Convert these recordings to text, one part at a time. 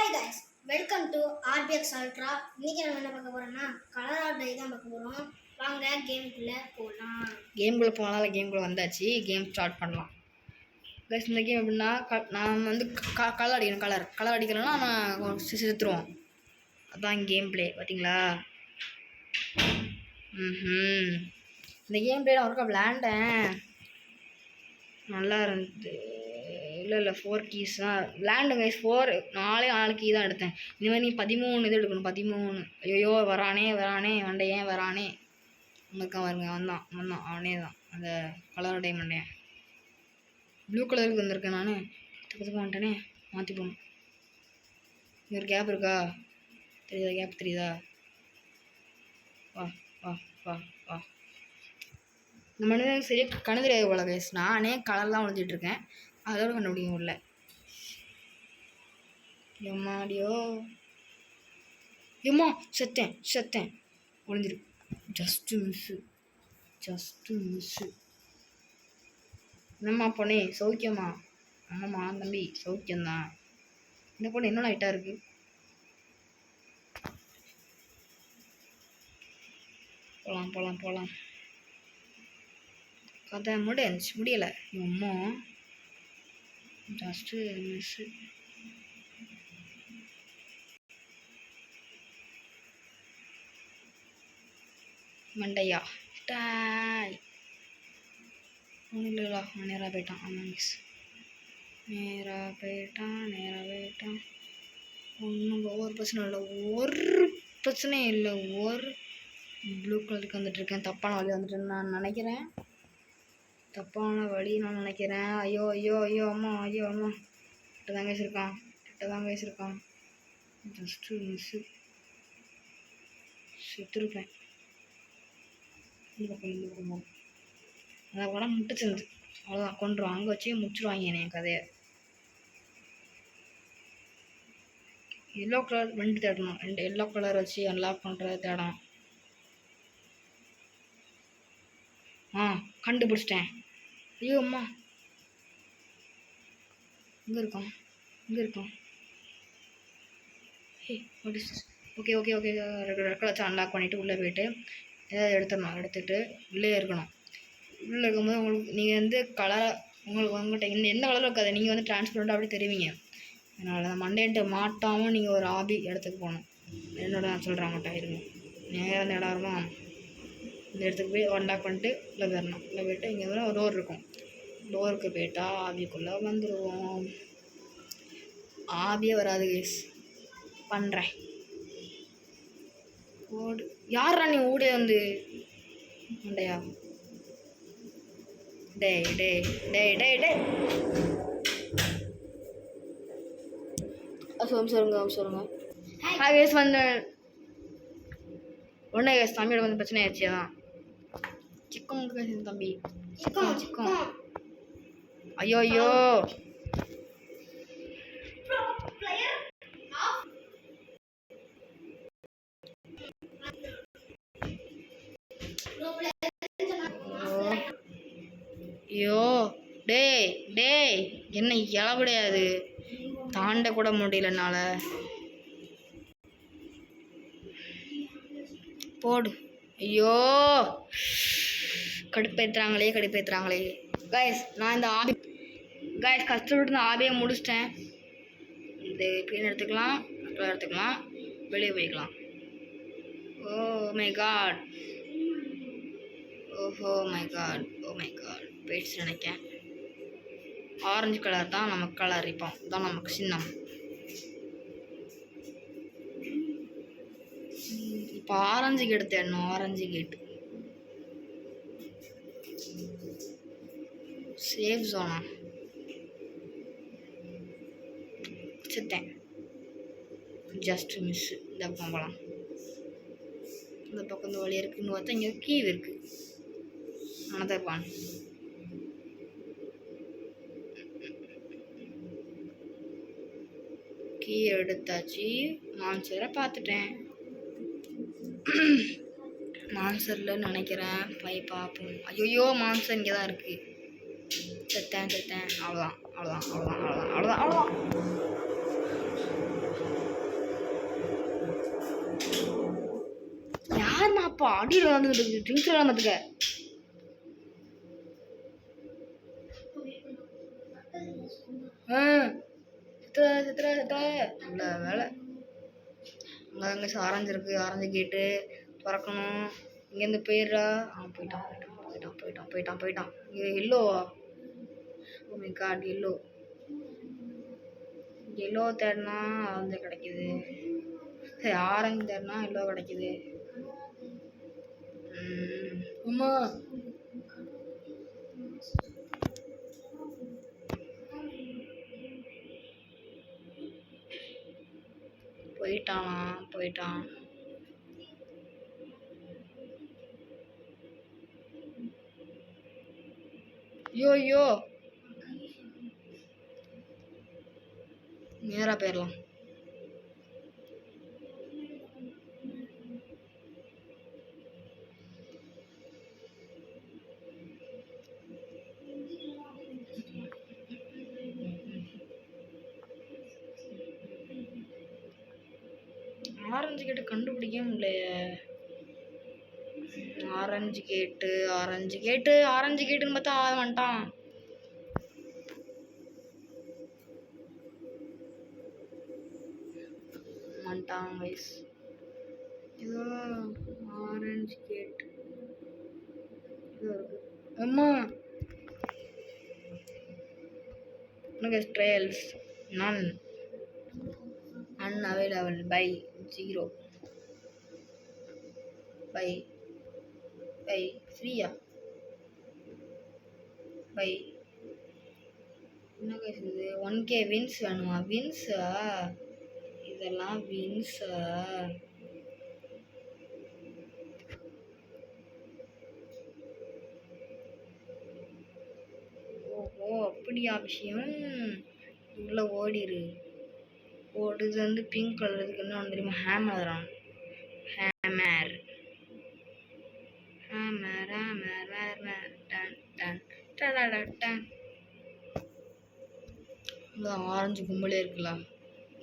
Hi guys, welcome to RBX Ultra. இன்னைக்கு நம்ம என்ன பார்க்க போறோம்னா கலர் டை தான் பார்க்க போறோம். வாங்க கேமுக்குள்ள போகலாம். கேமுக்குள்ள வந்தாச்சு. கேம் ஸ்டார்ட் பண்ணலாம். கைஸ், இந்த கேம் எப்படின்னா நான் வந்து கலர் அடிக்கணும். கலர் அடிக்கலைன்னா நான் செத்துருவோம். அதுதான் கேம் பிளே. பார்த்தீங்களா? இந்த கேம் பிளே நான் ஒருக்கா விளையாண்டேன், நல்லா இருந்தது. இல்லை 4 கீஸ் தான் விளையாண்டு கைஸ். 4 கீ தான் எடுத்தேன். இந்த மாதிரி நீ 13 இது எடுக்கணும். 13. ஐயோ வரானே வண்டை ஏன் வரானே. உங்களுக்கா வருங்க, வந்தான் அவனே தான் அந்த கலர் டைமண்டேன். ப்ளூ கலருக்கு வந்திருக்கேன் நான். பக்கத்துக்கு வந்துட்டேனே, மாற்றி போகணும். இங்கே ஒரு கேப் இருக்கா தெரியுதா? கேப் தெரியுதா? வா வா வா வா. இந்த மனிதனுக்கு சரியாக கணக்கு தெரியாது போல கைஸ். நானே கலர்லாம் ஒழிஞ்சிட்ருக்கேன், அதோட கண்டுபிடிக்க முடியல. எம்மாடியோ எம்மா, செத்தேன் ஒழிஞ்சிரு. Just miss. என்னம்மா பொண்ணே, சௌக்கியமா? ஆமாம்மா தம்பி, சௌக்கியம்தான். இந்த பொண்ணு இன்னும் லைட்டாக இருக்குது. போகலாம். கதை முடியலை. அம்மா ஜஸ்ட்டு மிஸ்ஸு. மண்டையா டாய் ஒன்றும் இல்லைடா. நேராக போயிட்டான். ஆமாம் மிஸ், நேராக போயிட்டான். ஒன்றும் ஒரு பிரச்சனையும் இல்லை. ஒரு ப்ளூ கலருக்கு வந்துட்டுருக்கேன். தப்பான வழி வந்துட்டேன்னு நான் நினைக்கிறேன். ஐயோ அம்மா கிட்ட தான் பேசியிருக்கான். Just miss. செத்துருப்பேன். இந்த பக்கம் அதை கூட முட்டுச்சிருந்து அவ்வளோதான், கொண்டுருவான். அங்கே வச்சே முடிச்சிருவாங்க என் கதையை. எல்லோ கலர் 2 தேடணும். 2 எல்லோ கலர் வச்சு அன்லாக் பண்ணுறத தேடணும். கண்டுபிடிச்சிட்டேன். ஐயோ அம்மா, இங்கே இருக்கான். ஓகே ரெட் வச்சு அன்லாக் பண்ணிவிட்டு உள்ளே போயிட்டு ஏதாவது எடுத்துட்டு உள்ளே இருக்கணும். உள்ளே இருக்கும்போது உங்களுக்கு நீங்கள் வந்து உங்கள்கிட்ட எந்த கலரில் இருக்காது, நீங்கள் வந்து டிரான்ஸ்பரண்ட்டாக அப்படி தெரிவிங்க. அதனால் அந்த மண்டேன்ட்டு மாட்டாமல் நீங்கள் ஒரு ஆபி இடத்துக்கு போகணும். என்னோட நான் சொல்கிறேன் அவங்கள்ட்ட இருங்க. நேராக அந்த இடம் இருக்கும், இந்த இடத்துக்கு போய் அன்லாக் பண்ணிட்டு உள்ளே போயிடணும். உள்ளே போய்ட்டு இங்கே வந்து ஒரு டோர் இருக்கும். டோருக்கு போயிட்டா ஆபிக்குள்ளே வந்துடுவோம். ஆபியே வராது கேஸ். பண்ணுறேன். ஓடு. யாரா நீ ஓடிய வந்து மண்டையா? டேய் சொல்லுங்க. ஹாய் கேஸ், வந்து ஒன்றே கேஸ் தம்பியோட வந்து பிரச்சனை ஆயிடுச்சு. அதான் சிக்கம் தம்பி. சிக்கம். ஐயோ டேய் என்ன இளவிடையாது, தாண்ட கூட முடியலனால. போடு. ஐயோ கடுப்பேற்றுறாங்களே. கைஸ், நான் இந்த கஷ்டப்பட்டு இந்த ஆபியை முடிச்சிட்டேன். இந்த க்ளீன் எடுத்துக்கலாம், வெளியே போய்க்கலாம். ஓ மை காட் போயிடுச்சு நினைக்கேன். ஆரஞ்சு கலர் தான் நமக்கு கலர். இப்போ தான் நமக்கு சின்னம். இப்போ ஆரஞ்சு கேட்டு தேடணும். ஆரஞ்சு கேட்டு சேஃப் ஜோனா. செத்தேன். Just miss. இந்த பக்கம் போகலாம். இந்த பக்கம் இந்த வழியாக இருக்குன்னு பார்த்தா இங்கே கீவ் இருக்குது. another one. கீ எடுத்தாச்சு. மான்சரை பார்த்துட்டேன். மான்சரில் நினைக்கிறேன். போய் பார்ப்போம். ஐயோ மான்சர் இங்கே தான் இருக்குது. செத்தேன். அவ்வளோதான். அப்பா அடியில் வந்துட்டு ட்ரிங்க்ஸ் பார்த்துக்க. நல்ல வேலை. அங்கே ஆரஞ்சு இருக்குது, ஆரஞ்சு கேட்டு திறக்கணும். இங்கேருந்து போயிடுறா. போயிட்டான் போயிட்டான் போயிட்டான் போயிட்டான் போயிட்டான் போயிட்டான். இங்கே எல்லோவா? Oh my god, yellow. Yellow தேடினா ஆரஞ்சு கிடைக்குது. சரி, ஆரஞ்சு தேடினா எல்லோ கிடைக்குது. அம்மா போயிட்டானா? போயிட்டான். ஐயோ நேராக போயிடலாம். ஆரஞ்சு கேட்டு கண்டுபிடிக்க முடியலையே. ஆரஞ்சு கேட்டு ஆரஞ்சு கேட்டு ஆரஞ்சு கேட்டுன்னு பார்த்தா வந்துட்டான். வந்துட்டான் வயசு. ஏதோ ஆரஞ்சு கேட்டு அம்மா உனக்கு trials none unavailable by 0 by ஃப்ரீயா பை என்ன கேஸ் இது? 1K வின்ஸ் வேணுமா? வின்ஸா? இதெல்லாம் வின்ஸா? ஓஹோ, அப்படியா விஷயம். உள்ள ஓடிரு. ஓடுது வந்து பிங்க் கலருக்கு என்ன ஒன்று தெரியுமா? ஹேமர் தான். ஹேமர் ஹேமர் ஹேமர் ஹேமர் டன் டன் டன் டன். ஆரஞ்சு கும்பலே இருக்குல்ல.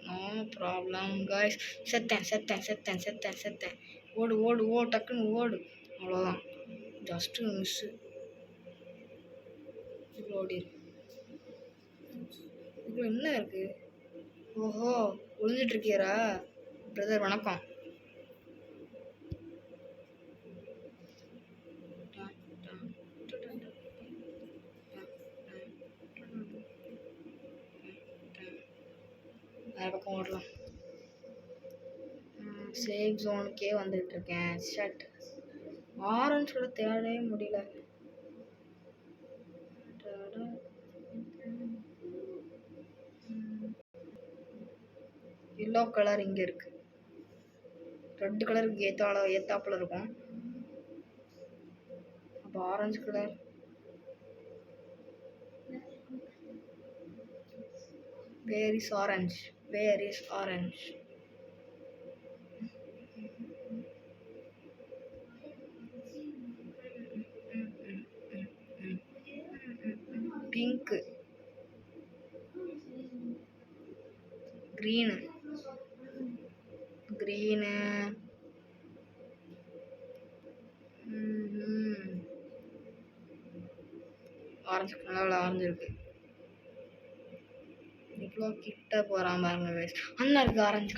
No problem guys. செத்தேன் செத்தேன் செத்தேன் செத்தேன் செத்தேன். ஓடு ஓடு ஓ டக்குன்னு ஓடு. அவ்வளோதான், ஜஸ்ட்டு மிஸ்ஸு. இவ்வளோ ஓடிரு. இவ்வளோ என்ன இருக்குது? ஓஹோ, ஒளிஞ்சிட்ருக்கியரா பிரதர்? வணக்கம். வேறு பக்கம் ஓடலாம். சேஃப் ஜோனுக்கே வந்துட்டுருக்கேன். ஷட். ஆரஞ்சு கூட தேடவே முடியல. எல்லோ கலர் இங்கே இருக்கு. ரெட் கலருக்கு ஏத்தாப்புல இருக்கும். அப்போ orange colour. Where is orange? Where is orange? Pink, green, green, orange. நல்லா ஆரஞ்சு இருக்கு. இவ்வளோ கிட்ட போகிறான் பாருங்க வேஸ்ட். அண்ணா இருக்குது ஆரஞ்சு.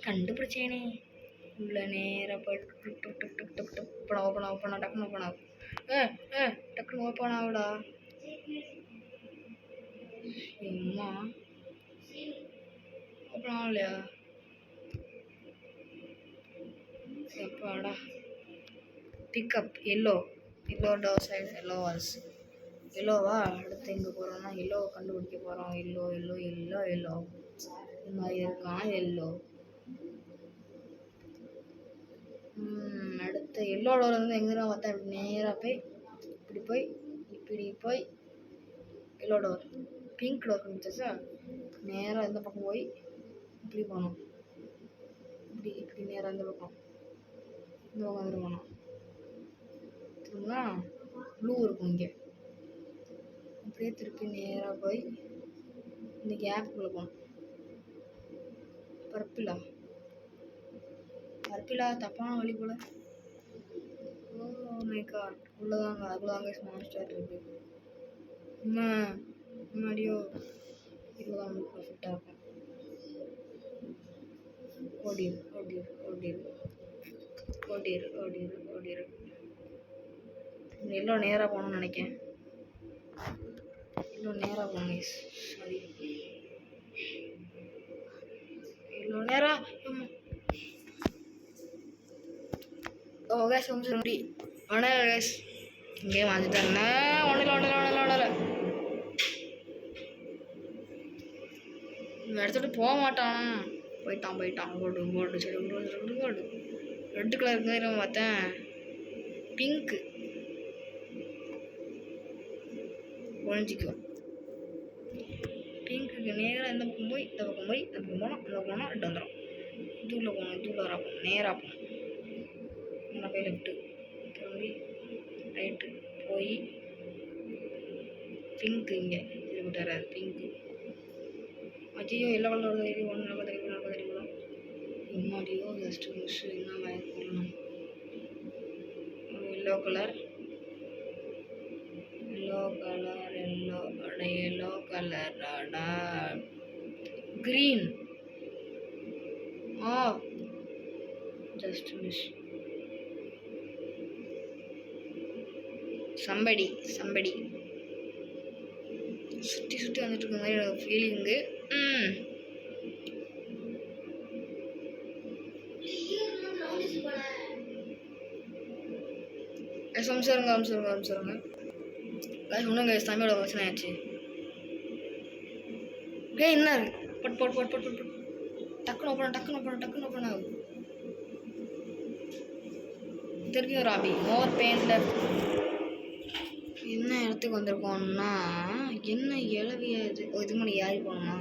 கண்டுபிடிச்சேனே. உள்ள நேராக போயிட்டு டுக் டுக் டுக் டுக் டுக் டுக் ஓப்பன் டக்குன்னு ஓப்பன் ஆகும். டக்குன்னு ஓப்பன் ஆகுடா. அம்மா ஓப்பன் ஆகலையா? எப்பாடா. Pickup yellow. Door side yellow walls. எல்லோவா? அடுத்து எங்கே போகிறோம்னா எல்லோவை கண்டுபிடிக்க போகிறோம். எல்லோ இந்த மாதிரி இருக்கான் எல்லோ. அடுத்து எல்லோ டோர் வந்து எங்கே பார்த்தா இப்படி நேராக போய் இப்படி போய் எல்லோ டோர். பிங்க் டோர் இருந்துச்சா, நேராக இந்த பக்கம் போய் இப்படி போகணும். இப்படி நேராக இந்த பக்கம் திரும்பணும். திரும்பினா ப்ளூ இருக்கும் இங்கே. அப்படியே திருப்பி நேராக போய் இந்த கேப்புக்குள்ளே போகணும். பர்பிளா? தப்பான வழி போல். ஓ மை காட், உள்ளதாங்க அதுதாங்க மாஸ்டர் இருக்கு. அம்மா முன்னாடியோ இதுதான் பர்ஃபெக்டாக இருக்கும். ஓடிரு ஓடிரு ஓடிரு ஓடிரு ஓடிரு ஓடிரு. எல்லோ நேராக போகணும்னு நினைக்கிறேன். எல்லோ நேராக போகணும் கைஸ். சாரி, எல்லோ நேராக. ஓ கேஸ் கொஞ்சம் முடி ஒன்றும் இல்லை கேஸ். இங்கே வந்துட்டாங்கண்ணா. ஒன்றும் எடுத்துகிட்டு போக மாட்டான். போயிட்டான். ஓடு சரி ஓடு. ரெட்டு கலர் இருக்குதுன்னு பார்த்தேன். பிங்க்கு ஒழிஞ்சிக்கும். பிங்க்குக்கு நேராக இந்த பக்கம் போய் இந்த பக்கம் போய் இந்த பக்கம் போனால் ரெண்டு வந்துடும். இதுள்ள போகணும், இதுள்ள வராப்போம், நேராக போகணும். நேராக போய் லெஃப்ட்டு திரும்பி ரைட்டு போய் பிங்க்கு இங்கே திரும்பிட்டு வராது. பிங்க்கு அஜியோ எல்லோ கலர் தெரியும். ஒன்று தெரியும் முன்னாடியோ ஜஸ்ட்டு மிஸ் என்ன வாங்கிக்கொள்ளணும். எல்லோ கலர் கலராடா green. Just miss. Somebody சுற்றி வந்துட்டு இருக்க மாதிரி எனக்கு ஃபீலிங்கு. அம்சருங்க ஒன்றும் சாமியோட பிரச்சனை ஆயிடுச்சு. என்ன பட் டக்குன்னு ஓப்பன் ஆகுது. திருப்பியும் ராபி மோர் பெயின்ல என்ன இடத்துக்கு வந்திருக்கோம்னா என்ன இளவியா இது. இது மாதிரி யாரி போகணுமா?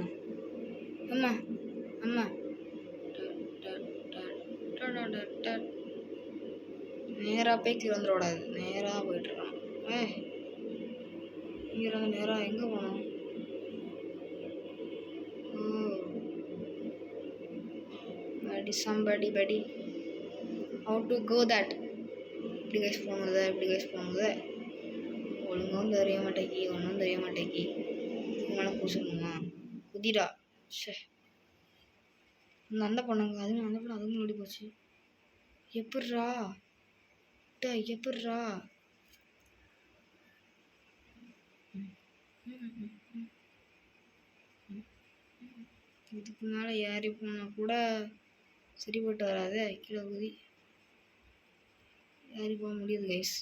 அம்மா நேராக போய் கீழே வந்துடக்கூடாது. நேராக போயிட்டுருக்கணும். இங்கே வந்து நேராக எங்கே போகணும்? படி how to go that. இப்படி கைஸ் போனது ஒழுங்கும் தெரிய மாட்டேங்கி, ஒன்றும் தெரிய மாட்டேங்கி. மேலே பூசணுமா? குதிரா சே அந்த பொண்ணுங்க அது அந்த பொண்ணு அதுவும் ஓடி போச்சு. எப்பட்றா இதுக்கு மேலே ஏறி போனால் கூட சரிப்பட்டு வராது. கீழே குதி ஏறி போக முடியுது கைஸ்.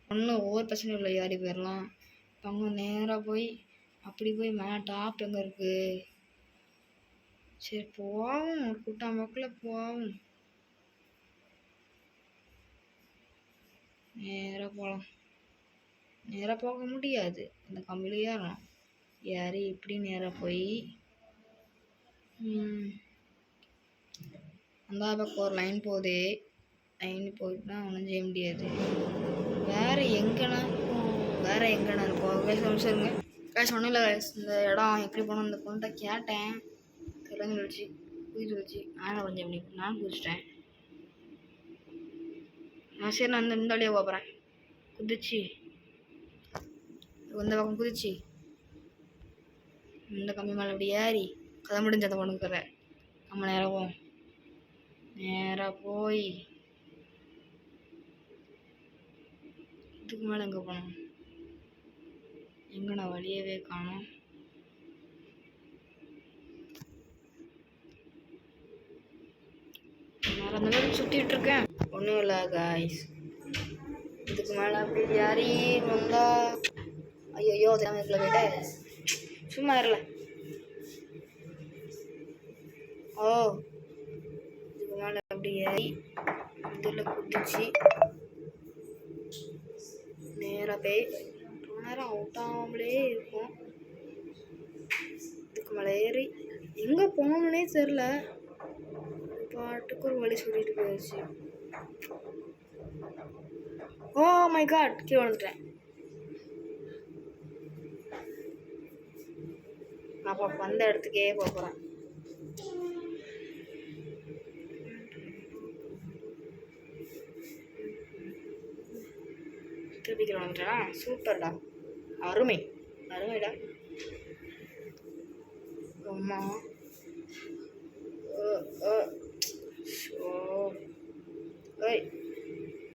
ஒன்றும் ஒவ்வொரு பிரச்சனையும் இல்லை, ஏறி போயிடலாம். அவங்க நேராக போய் அப்படி போய் மேலே டாப் எங்கே இருக்குது? சரி போவோம், ஒரு கூட்டாம்பக்கில் போவோம். நேராக போகலாம். நேராக போக முடியாது, இந்த கம்பியில் ஏறலாம். ஏறி இப்படி நேராக போய் அந்த பக்கம் ஒரு லைன் போகுது. லைன் போயிட்டுனா ஒன்றும் செய்ய முடியாது. வேறு எங்கன்னா இருக்கும். சொல்லுங்க கேஷ் ஒன்றும் இல்லை. இந்த இடம் எப்படி போகணும் இந்த பொண்ணுகிட்ட கேட்டேன். தெலுங்கு குதிச்சு நான் கொஞ்சம் எப்படி நான் குதிச்சிட்டேன். சரி நான் இந்த வழியாக போகிறேன். குதிச்சு இந்த பக்கம் குதிச்சு இந்த கம்பி மேலே அப்படி ஏறி கதை முடிஞ்ச அந்த பொண்ணுக்கிற நம்ம நேராக போய் இதுக்கு மேலே எங்கே போனோம்? எங்கே நான் வழியவே காணோம். நேரம் அந்த மாதிரி சுற்றிட்டு இருக்கேன். ஒன்றும் இல்லை காய்ஸ். இதுக்கு மேலே அப்படி ஏறி வந்தா ஐயோ அதுக்குள்ள போயிட்டேன். சும்மா இருல. இதுக்கு மேலே அப்படி ஏறி இதில் குதிச்சு நேராக போய் ரொம்ப நேரம் அவுட் ஆகாமலே இருக்கும். இதுக்கு மேலே ஏறி எங்கே போகணுன்னே தெரில. பாட்டுக்கு ஒரு வழி சொல்லிட்டு போயிடுச்சு. ஓ மை காட், கீழே வந்துட்டேன். நான் வந்த இடத்துக்கே போகிறேன். திருப்பி கீழே வந்துட்டேனா சூப்பர்டா அருமைடா அம்மா